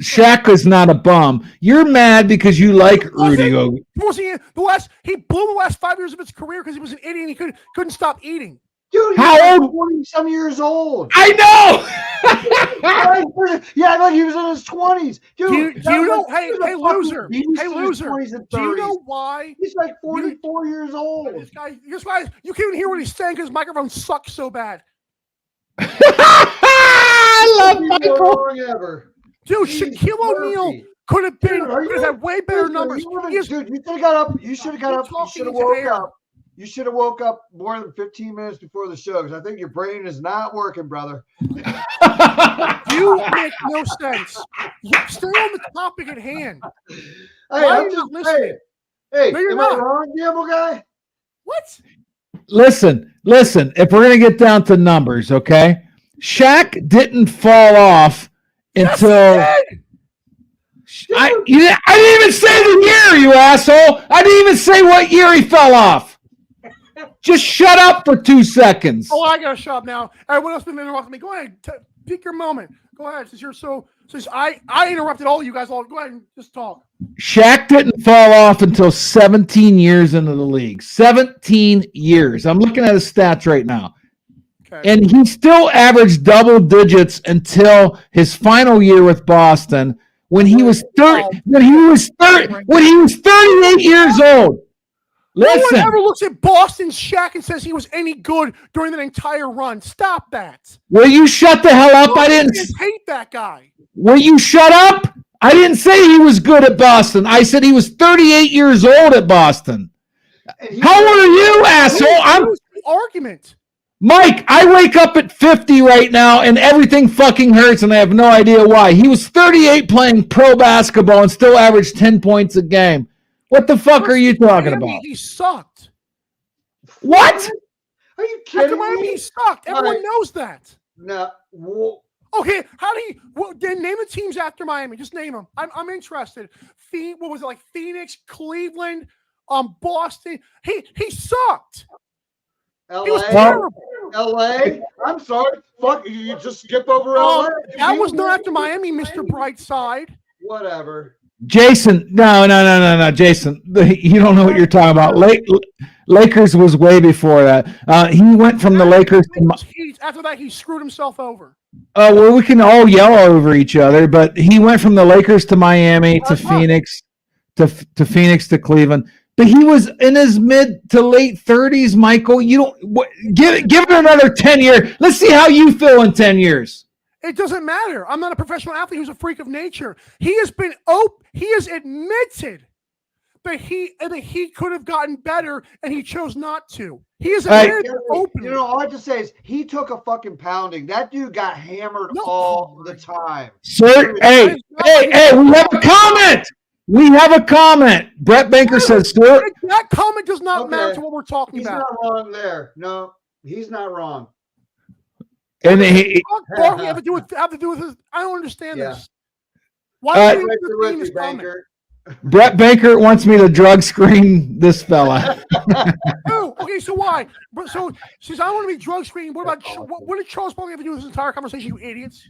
Shaq is not a bum. You're mad because you like Rudy Gobert. He blew the last 5 years of his career because he was an idiot and he couldn't stop eating. Dude, How he's old? 20-some years old. I Yeah, like he was in his 20s. Dude, Do you know? Hey, he was a fucking loser. beast Hey, in his loser. 20s and Do you 30s. know why? He's like 44 years old. This guy, you can't even hear what he's saying because his microphone sucks so bad. I love Michael. Wrong ever. Dude, He's Shaquille O'Neal dirty. could have been. Dude, are Could have had way better numbers. Dude, you should have got up. You should have got up. You talking should have to woke air. up. You should have woke up more than 15 minutes before the show because I think your brain is not working, brother. You make no sense. You stay on the topic at hand. Hey, Why are I'm you just not listening? saying. Hey, No, you're am not. I wrong, Gamble guy? What? Listen. If we're gonna get down to numbers, okay? Shaq didn't fall off until I didn't even say the year, you asshole. I didn't even say what year he fell off. Just shut up for 2 seconds. Oh, I gotta shut up now. Everyone else been interrupting me. Go ahead, pick your moment. Go ahead, since I interrupted all you guys. Go ahead and just talk. Shaq didn't fall off until 17 years into the league. 17 years. I'm looking at his stats right now. Okay. And he still averaged double digits until his final year with Boston when he was 38 years old. No one Listen. ever looks at Boston's Shaq and says he was any good during that entire run. Stop that. Will you shut the hell up? I didn't hate that guy. Will you shut up? I didn't say he was good at Boston. I said he was 38 years old at Boston. How old are you, asshole? I'm argument. Mike, I wake up at 50 right now and everything fucking hurts and I have no idea why. He was 38 playing pro basketball and still averaged 10 points a game. What the fuck are you talking about? He sucked. What? Are you kidding After Miami, me? he sucked. Everyone knows that. No. Okay, how do you then name the teams after Miami? Just name them. I'm interested. What was it like? Phoenix, Cleveland, Boston. He sucked. LA. He was terrible. LA. I'm sorry. Fuck you. Just skip over LA. That was not after Miami, Mr. Brightside. Whatever. Jason, no, Jason, you don't know what you're talking about. Lakers was way before that. He went from the Lakers to after that, he screwed himself over. Well, we can all yell over each other, but he went from the Lakers to Miami to Phoenix to Phoenix to Cleveland. But he was in his mid to late 30s, Michael. You don't give it another 10 years. Let's see how you feel in 10 years. It doesn't matter. I'm not a professional athlete who's a freak of nature. He has admitted that he could have gotten better and he chose not to. He is admitted openly. You know, all I have to say is he took a fucking pounding. That dude got hammered all the time. Sir, hey, we have a comment. We have a comment. Brett Banker says, sir. That comment does not matter to what we're talking about. He's not wrong there. No, he's not wrong. And have to do with this. I don't understand this. Why do you think this Banker? Brett Baker wants me to drug screen this fella. Oh, okay. So why? So since I want to be drug screened, what did Charles Barkley have to do with this entire conversation? You idiots!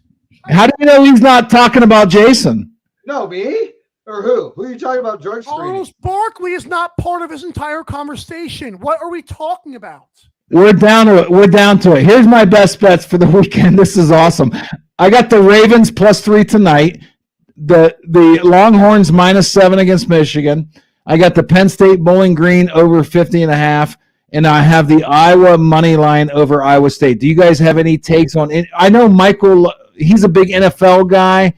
How do you know he's not talking about Jason? No, me or who? Who are you talking about? Drug screening? Charles Barkley is not part of his entire conversation. What are we talking about? We're down to it. Here's my best bets for the weekend. This is awesome. I got the Ravens +3 tonight. The Longhorns -7 against Michigan. I got the Penn State Bowling Green over 50.5, and I have the Iowa money line over Iowa State. Do you guys have any takes on it? I know Michael. He's a big NFL guy.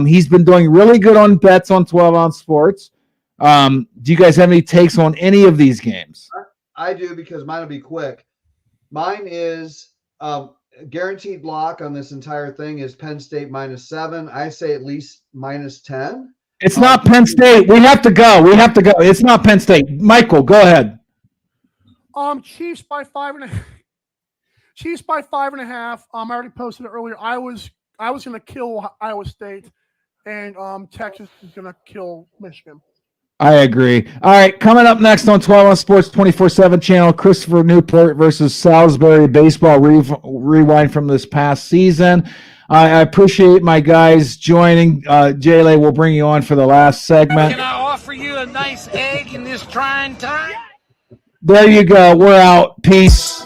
He's been doing really good on bets on 12-ounce sports. Do you guys have any takes on any of these games? I do because mine will be quick. Mine is guaranteed lock on this entire thing is Penn State -7. I say at least -10. It's not Penn State. We have to go. It's not Penn State. Michael, go ahead. Chiefs by 5.5. Chiefs by 5.5. I already posted it earlier. I was going to kill Iowa State, and Texas is going to kill Michigan. I agree. All right, coming up next on 12 on Sports 24/7 channel, Christopher Newport versus Salisbury baseball rewind from this past season. I appreciate my guys joining. Jayla will bring you on for the last segment. Can I offer you a nice egg in this trying time? There you go. We're out. Peace.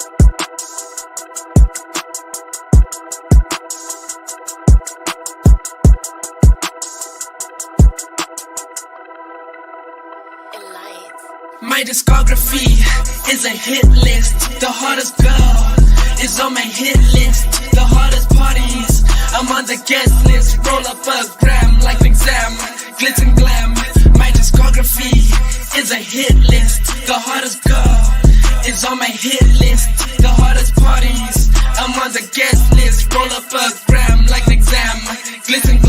My discography is a hit list. The hottest girl is on my hit list. The hottest parties, I'm on the guest list. Roll up a gram like an exam, glitz and glam. My discography is a hit list. The hottest girl is on my hit list. The hottest parties, I'm on the guest list. Roll up a gram like an exam, glitz and glam.